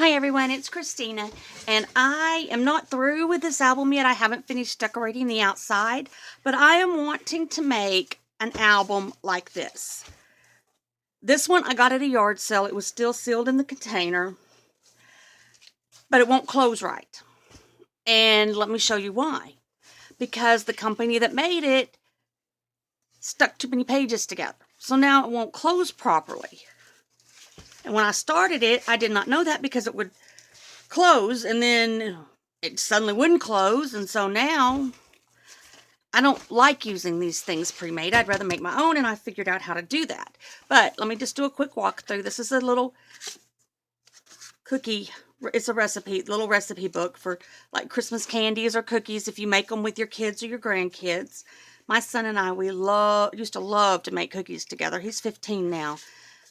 Hi everyone, it's Christina, and I am not through with this album yet. I haven't finished decorating the outside, but I am wanting to make an album like this. This one I got at a yard sale. It was still sealed in the container, but it won't close right. And let me show you why. Because the company that made it stuck too many pages together. So now it won't close properly. And when I started it, I did not know that because it would close and then it suddenly wouldn't close, and so now I don't like using these things pre-made. I'd rather make my own, and I figured out how to do that. But let me just do a quick walkthrough. This is a little cookie, it's a recipe, little recipe book for like Christmas candies or cookies if you make them with your kids or your grandkids. My son and I, we used to love to make cookies together. He's 15 now,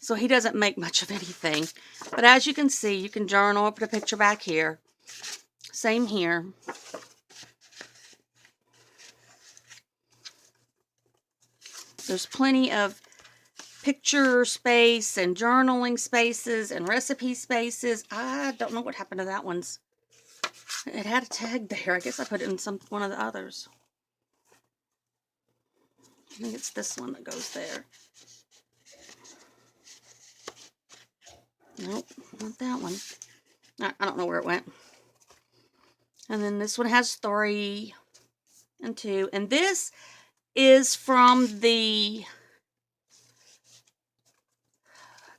so he doesn't make much of anything. But as you can see, you can journal, put a picture back here. Same here. There's plenty of picture space and journaling spaces and recipe spaces. I don't know what happened to that one's. It had a tag there. I guess I put it in one of the others. I think it's this one that goes there. Nope, not that one. I don't know where it went. And then this one has 3 and 2. And this is from the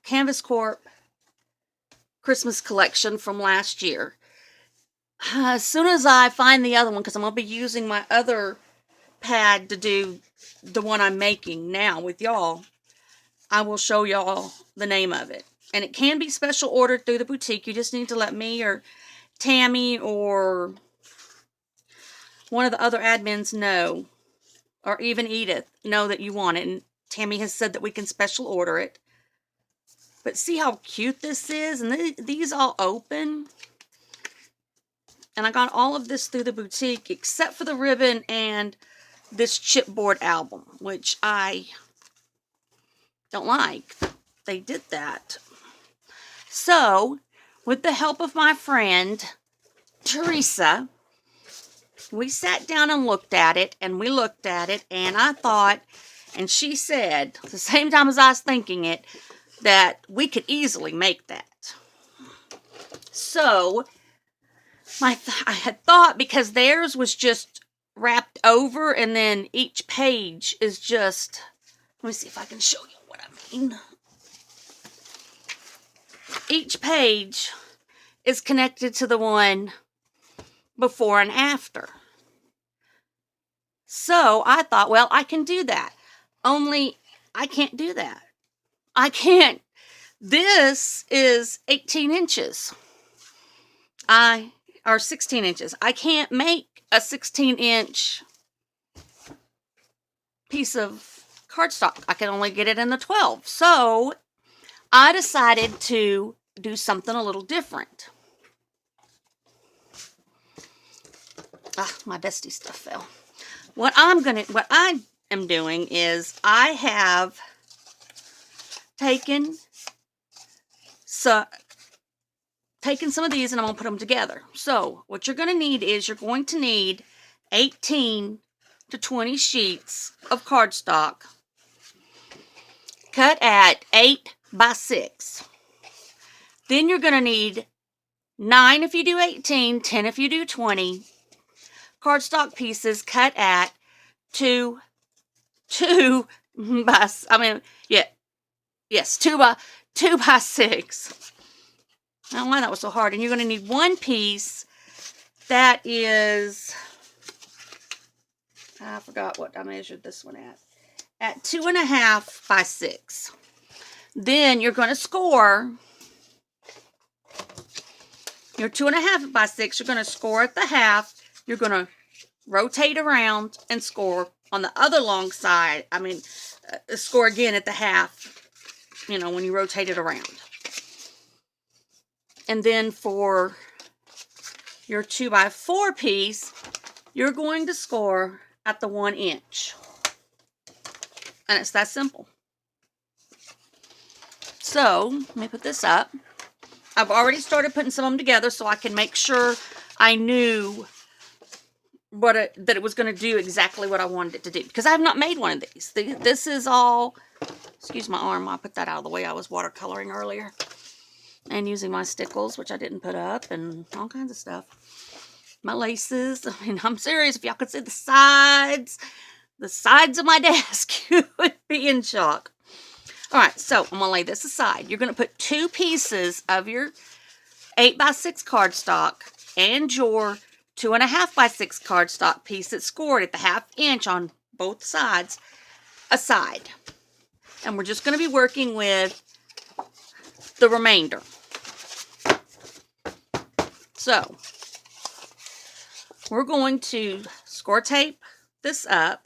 Canvas Corp Christmas collection from last year. As soon as I find the other one, because I'm going to be using my other pad to do the one I'm making now with y'all, I will show y'all the name of it. And it can be special ordered through the boutique. You just need to let me or Tammy or one of the other admins know, or even Edith know that you want it. And Tammy has said that we can special order it. But see how cute this is? And these all open. And I got all of this through the boutique except for the ribbon and this chipboard album, which I don't like. They did that. So, with the help of my friend Teresa, we sat down and looked at it, and I thought, and she said, at the same time as I was thinking it, that we could easily make that. So, I had thought, because theirs was just wrapped over, and then each page is just, let me see if I can show you what I mean. Each page is connected to the one before and after. So I thought, well, I can do that. Only I can't do that. I can't. This is 18 inches. Or 16 inches. I can't make a 16-inch piece of cardstock. I can only get it in the 12. So I decided to do something a little different. My bestie stuff fell. What I am doing is I have taken some of these and I'm going to put them together. So what you're going to need is you're going to need 18 to 20 sheets of cardstock cut at 8 by 6. Then you're going to need 9 if you do 18, 10 if you do 20 cardstock pieces cut at 2 by 6. I don't know why that was so hard. And you're going to need one piece that is, I forgot what I measured this one at 2.5 by 6. Then you're going to score your 2.5 by 6. You're going to score at the half. You're going to rotate around and score on the other long side. Score again at the half, when you rotate it around. And then for your 2 by 4 piece, you're going to score at the 1 inch. And it's that simple. So, let me put this up. I've already started putting some of them together so I can make sure I knew that it was going to do exactly what I wanted it to do, because I have not made one of these. This is all, excuse my arm, I put that out of the way. I was watercoloring earlier and using my stickles, which I didn't put up, and all kinds of stuff. My laces. I mean, I'm serious. If y'all could see the sides of my desk, you would be in shock. All right, so I'm going to lay this aside. You're going to put 2 pieces of your 8x6 cardstock and your 2.5x6 cardstock piece that's scored at the 1/2 inch on both sides aside. And we're just going to be working with the remainder. So, we're going to score tape this up.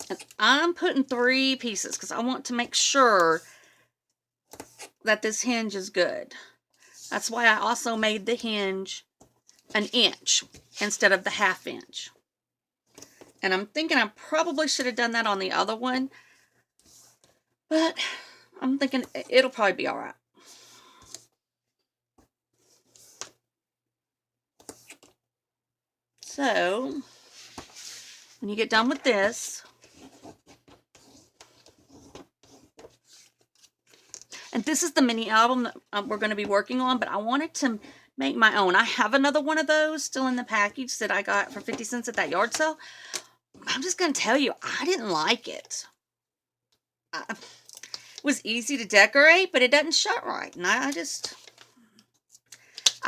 And I'm putting 3 pieces because I want to make sure that this hinge is good. That's why I also made the hinge 1 inch instead of the 1/2 inch. And I'm thinking I probably should have done that on the other one, but I'm thinking it'll probably be all right. So, when you get done with this, and this is the mini album that we're going to be working on, but I wanted to make my own. I have another one of those still in the package that I got for 50 cents at that yard sale. I'm just going to tell you, I didn't like it. It was easy to decorate, but it doesn't shut right. And I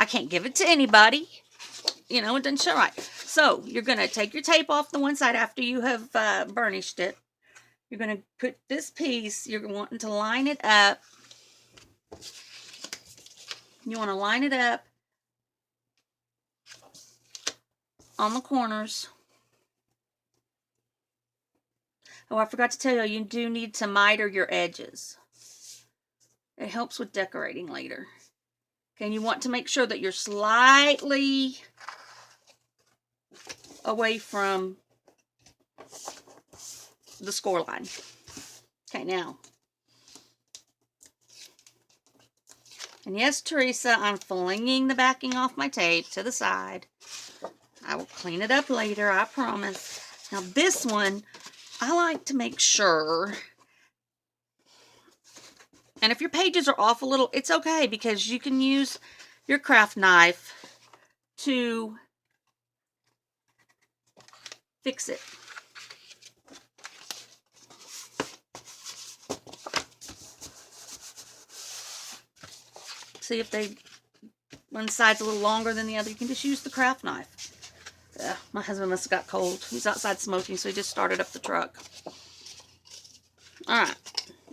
can't give it to anybody. You know, it doesn't shut right. So, you're going to take your tape off the one side after you have burnished it. You're going to put this piece, you're wanting to line it up. You want to line it up on the corners. Oh, I forgot to tell you, you do need to miter your edges. It helps with decorating later. Okay, and you want to make sure that you're slightly away from the score line. Okay, now. And yes, Teresa, I'm flinging the backing off my tape to the side. I will clean it up later, I promise. Now this one, I like to make sure, and if your pages are off a little, it's okay, because you can use your craft knife to fix it. See if one side's a little longer than the other, you can just use the craft knife. My husband must have got cold. He's outside smoking, so he just started up the truck. Alright.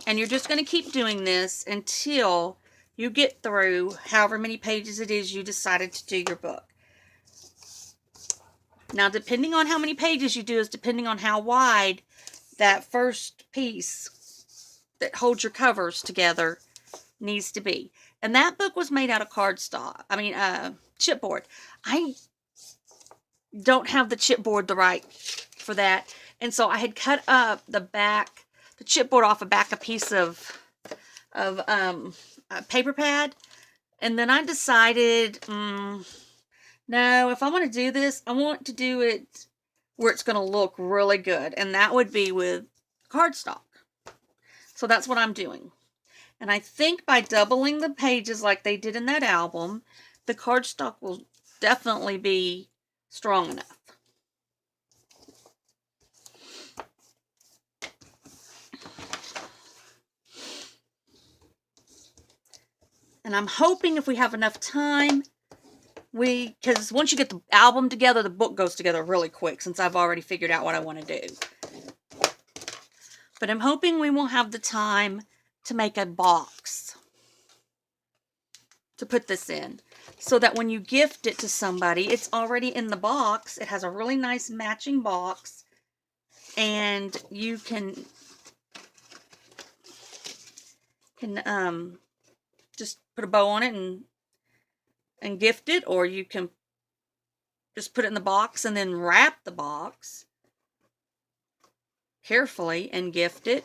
And you're just going to keep doing this until you get through however many pages it is you decided to do your book. Now, depending on how many pages you do is depending on how wide that first piece that holds your covers together needs to be. And that book was made out of cardstock. I mean, chipboard. I don't have the chipboard for that. And so I had cut up the chipboard off a piece of a paper pad. And then I decided, no, if I want to do this, I want to do it where it's going to look really good. And that would be with cardstock. So that's what I'm doing. And I think by doubling the pages like they did in that album, the cardstock will definitely be strong enough. And I'm hoping if we have enough time, because once you get the album together, the book goes together really quick, since I've already figured out what I want to do. But I'm hoping we will have the time to make a box to put this in, so that when you gift it to somebody, it's already in the box. It has a really nice matching box, and you can just put a bow on it and gift it, or you can just put it in the box and then wrap the box carefully and gift it.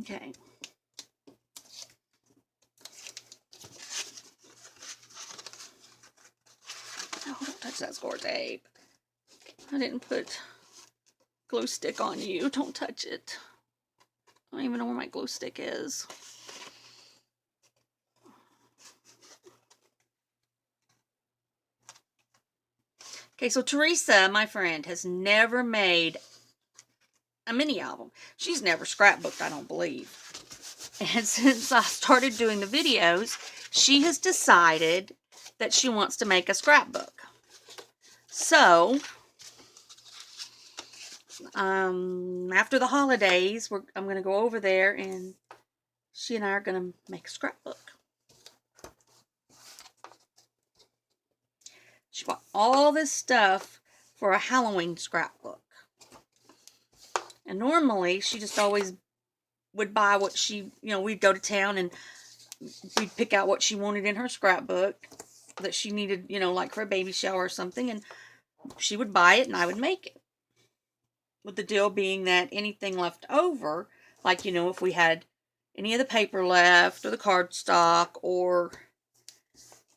Okay. Oh, don't touch that score tape. I didn't put glue stick on you. Don't touch it. I don't even know where my glue stick is. Okay, so Teresa, my friend, has never made a mini album. She's never scrapbooked, I don't believe. And since I started doing the videos, she has decided that she wants to make a scrapbook. So, after the holidays, I'm going to go over there and she and I are going to make a scrapbook. She bought all this stuff for a Halloween scrapbook. And normally, she just always would buy what she, we'd go to town and we'd pick out what she wanted in her scrapbook that she needed, like for a baby shower or something. And she would buy it and I would make it. With the deal being that anything left over, like, if we had any of the paper left or the cardstock or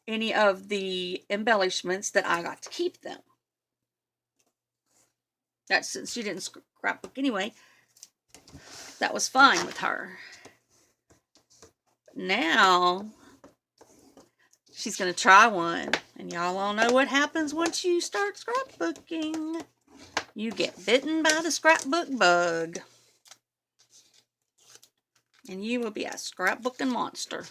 any of the embellishments, that I got to keep them. That's since she didn't scrapbook anyway. That was fine with her. But now she's going to try one. And y'all all know what happens once you start scrapbooking. You get bitten by the scrapbook bug. And you will be a scrapbooking monster.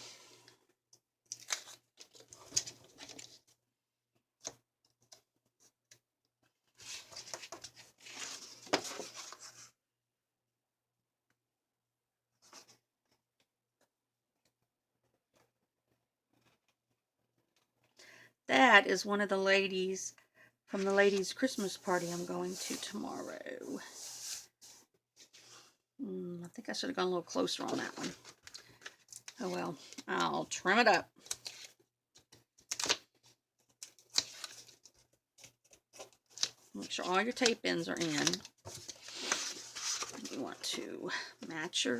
That is one of the ladies from the ladies' Christmas party I'm going to tomorrow. I think I should have gone a little closer on that one. Oh well, I'll trim it up. Make sure all your tape ends are in. You want to match your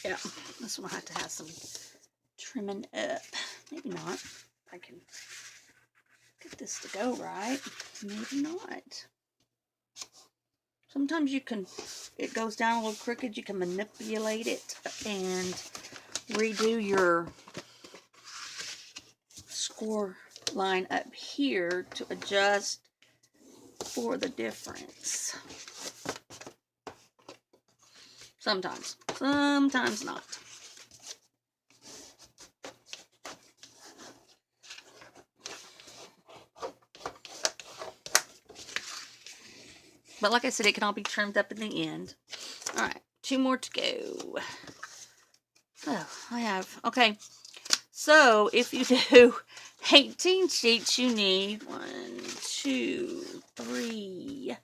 yeah, this one I have to have some trimming up. Maybe not. I can get this to go right. Maybe not. Sometimes it goes down a little crooked. You can manipulate it and redo your score line up here to adjust for the difference. Sometimes not. But like I said, it can all be trimmed up in the end. All right, 2 more to go. Oh, okay. So if you do 18 sheets, you need 1, 2, 3,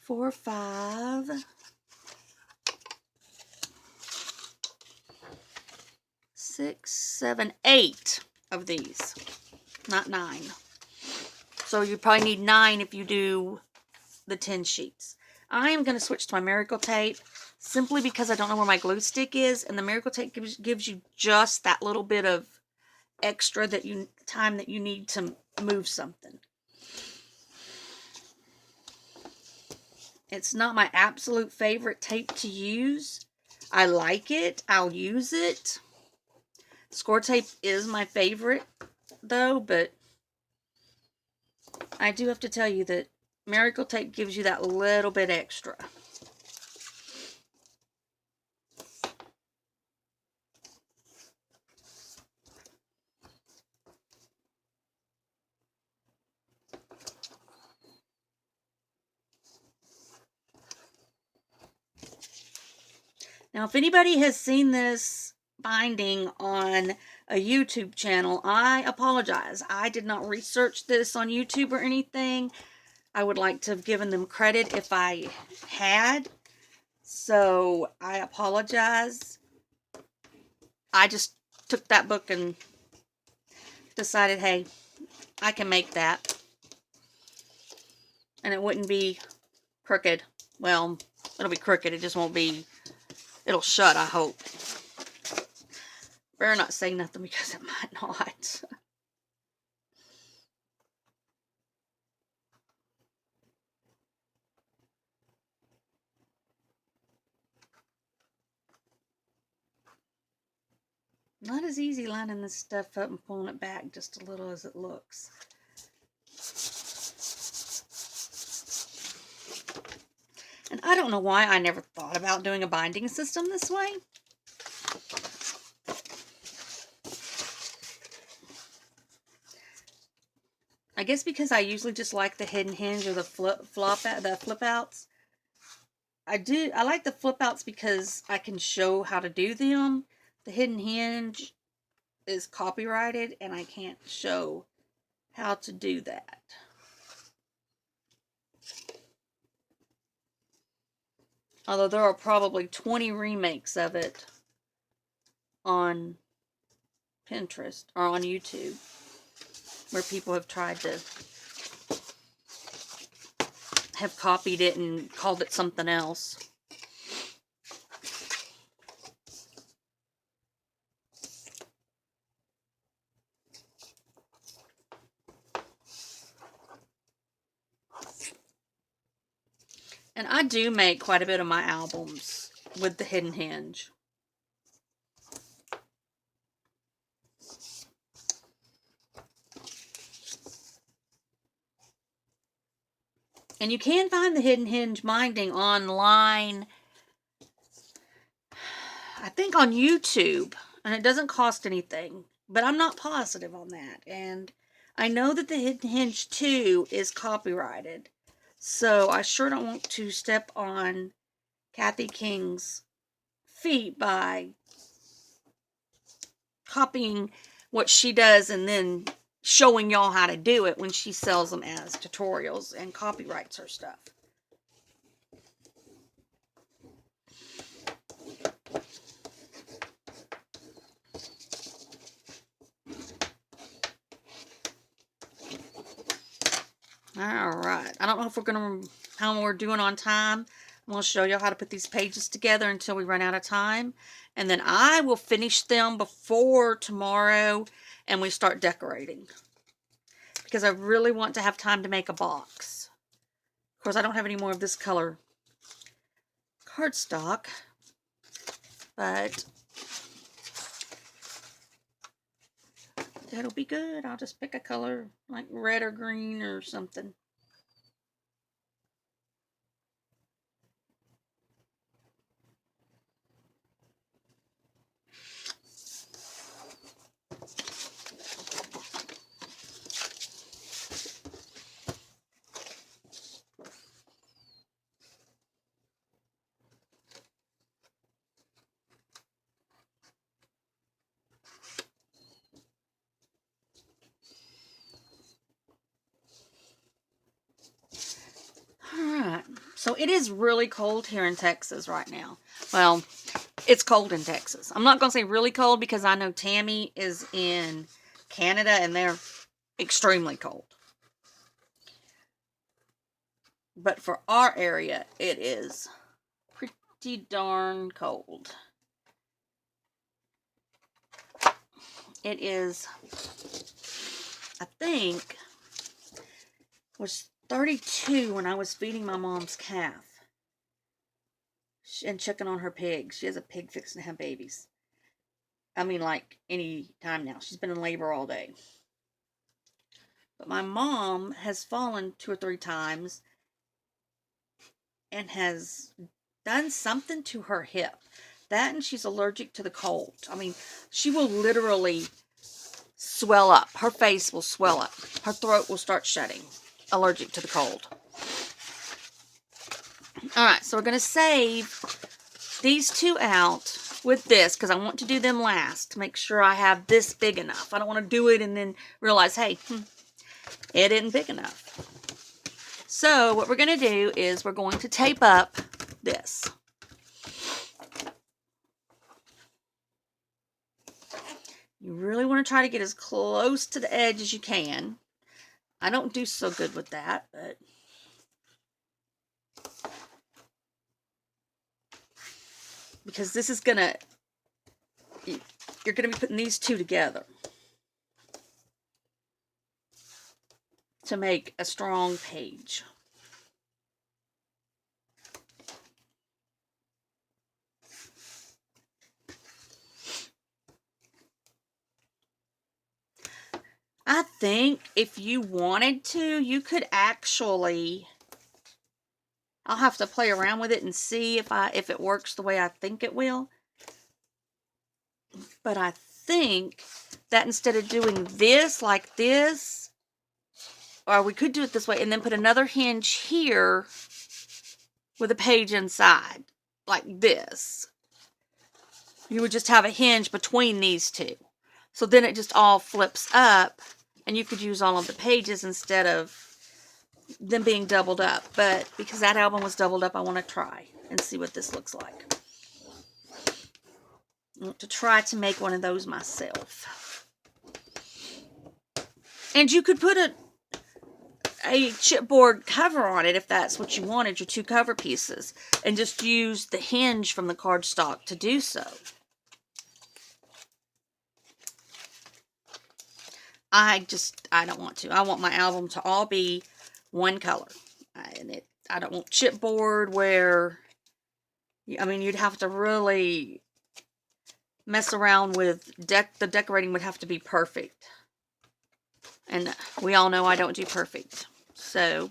4, 5, 6, 7, 8 of these, not 9. So you probably need 9 if you do the 10 sheets. I am going to switch to my Miracle Tape simply because I don't know where my glue stick is, and the Miracle Tape gives you just that little bit of extra time that you need to move something. It's not my absolute favorite tape to use. I like it. I'll use it. Score tape is my favorite though, but I do have to tell you that Miracle Tape gives you that little bit extra. Now, if anybody has seen this binding on a YouTube channel, I apologize. I did not research this on YouTube or anything. I would like to have given them credit if I had. So, I apologize. I just took that book and decided, hey, I can make that. And it wouldn't be crooked. Well, it'll be crooked. It just won't be... It'll shut, I hope. Better not say nothing because it might not. Not as easy lining this stuff up and pulling it back just a little as it looks. And I don't know why I never thought about doing a binding system this way. I guess because I usually just like the hidden hinge or the flip outs. I like the flip outs because I can show how to do them. The hidden hinge is copyrighted and I can't show how to do that. Although there are probably 20 remakes of it on Pinterest or on YouTube where people have tried to have copied it and called it something else. And I do make quite a bit of my albums with the hidden hinge. And you can find the hidden hinge binding online, I think on YouTube, and it doesn't cost anything, but I'm not positive on that. And I know that the hidden hinge 2 is copyrighted. So I sure don't want to step on Kathy King's feet by copying what she does and then showing y'all how to do it when she sells them as tutorials and copyrights her stuff. Alright, I don't know if how we're doing on time. I'm going to show you how to put these pages together until we run out of time. And then I will finish them before tomorrow and we start decorating. Because I really want to have time to make a box. Of course, I don't have any more of this color cardstock. But that'll be good. I'll just pick a color like red or green or something. Alright, so it is really cold here in Texas right now. Well, it's cold in Texas. I'm not going to say really cold because I know Tammy is in Canada and they're extremely cold. But for our area, it is pretty darn cold. It is, I think, was 32 when I was feeding my mom's calf and checking on her pig. She has a pig fixing to have babies. I mean, like any time now. She's been in labor all day. But my mom has fallen 2 or 3 times and has done something to her hip. That and she's allergic to the cold. I mean, she will literally swell up. Her face will swell up. Her throat will start shutting. Allergic to the cold. Alright, so we're going to save these two out with this because I want to do them last to make sure I have this big enough. I don't want to do it and then realize, hey, it isn't big enough. So what we're going to do is we're going to tape up this. You really want to try to get as close to the edge as you can. I don't do so good with that, but because this is going to, you're going to be putting these two together to make a strong page. I think if you wanted to, you could actually, I'll have to play around with it and see if it works the way I think it will. But I think that instead of doing this like this, or we could do it this way and then put another hinge here with a page inside, like this. You would just have a hinge between these two. So then it just all flips up and you could use all of the pages instead of them being doubled up. But because that album was doubled up, I want to try and see what this looks like. I want to try to make one of those myself. And you could put a chipboard cover on it if that's what you wanted, your two cover pieces, and just use the hinge from the cardstock to do so. I don't want to. I want my album to all be one color. I don't want chipboard where, I mean, you'd have to really mess around with the decorating would have to be perfect. And we all know I don't do perfect. So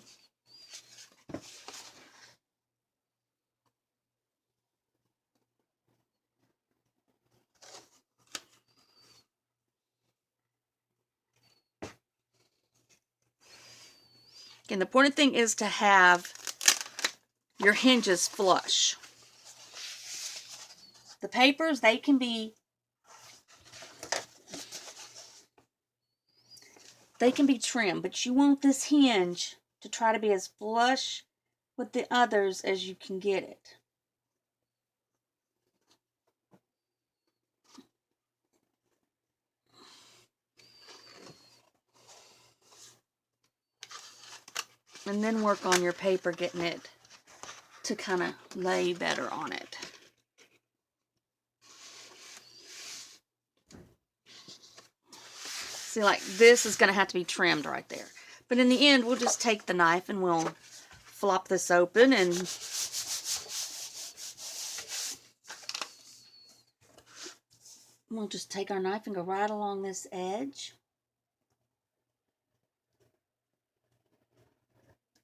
again, the important thing is to have your hinges flush. The papers, they can be trimmed, but you want this hinge to try to be as flush with the others as you can get it. And then work on your paper, getting it to kind of lay better on it. See, like this is going to have to be trimmed right there. But in the end, we'll just take the knife and we'll flop this open and we'll just take our knife and go right along this edge.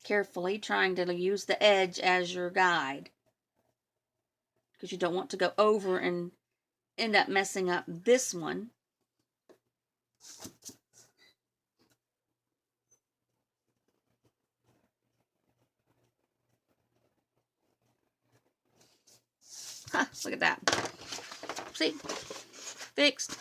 Carefully trying to use the edge as your guide, because you don't want to go over and end up messing up this one. Look at that. See? Fixed.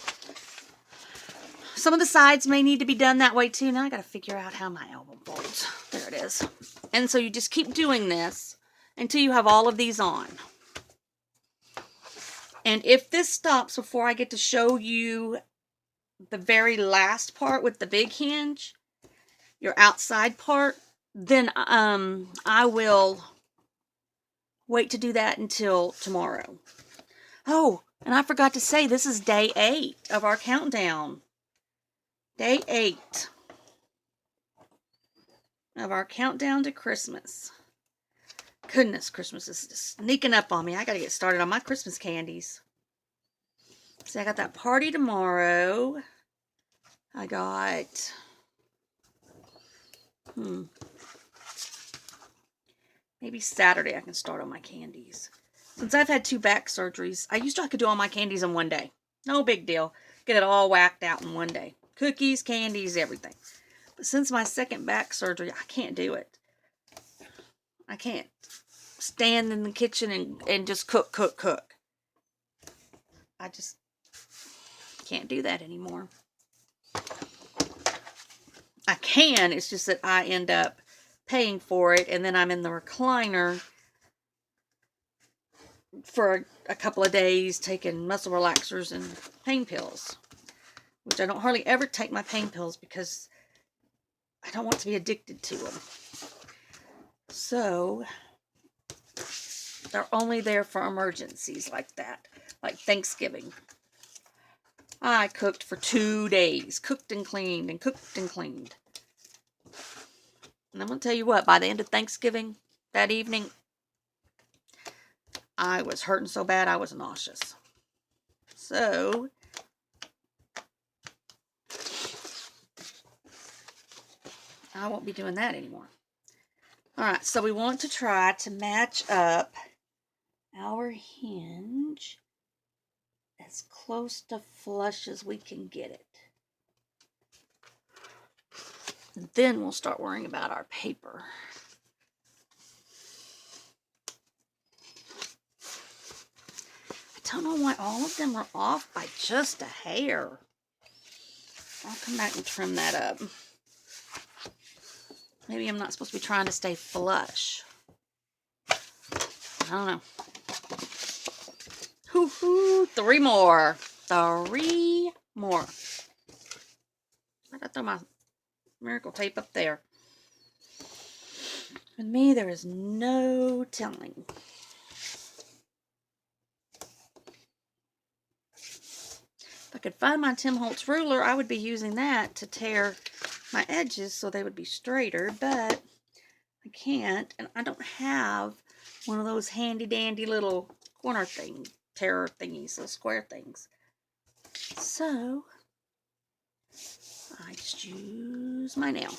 Some of the sides may need to be done that way too. Now I got to figure out how my album folds. There it is. And so you just keep doing this until you have all of these on. And if this stops before I get to show you the very last part with the big hinge, your outside part, then I will wait to do that until tomorrow. Oh, and I forgot to say, this is day 8 of our countdown. Day 8 of our countdown to Christmas. Goodness, Christmas is just sneaking up on me. I got to get started on my Christmas candies. See, I got that party tomorrow. I got... maybe Saturday I can start on my candies. Since I've had 2 back surgeries, I could do all my candies in one day. No big deal. Get it all whacked out in one day. Cookies, candies, everything. But since my second back surgery, I can't do it. I can't. stand in the kitchen and just cook. I just can't do that anymore. I can, it's just that I end up paying for it, and then I'm in the recliner for a couple of days taking muscle relaxers and pain pills, which I don't hardly ever take my pain pills because I don't want to be addicted to them. So they're only there for emergencies like that, like Thanksgiving. I cooked for 2 days, cooked and cleaned and cooked and cleaned. And I'm going to tell you what, by the end of Thanksgiving, that evening, I was hurting so bad I was nauseous. So I won't be doing that anymore. Alright, so we want to try to match up our hinge as close to flush as we can get it. And then we'll start worrying about our paper. I don't know why all of them are off by just a hair. I'll come back and trim that up. Maybe I'm not supposed to be trying to stay flush. I don't know. Hoo-hoo, 3 more. 3 more. I gotta throw my miracle tape up there. With me, there is no telling. If I could find my Tim Holtz ruler, I would be using that to tear my edges so they would be straighter, but I can't, and I don't have one of those handy dandy little corner tear thingies, little square things. So I just use my nail.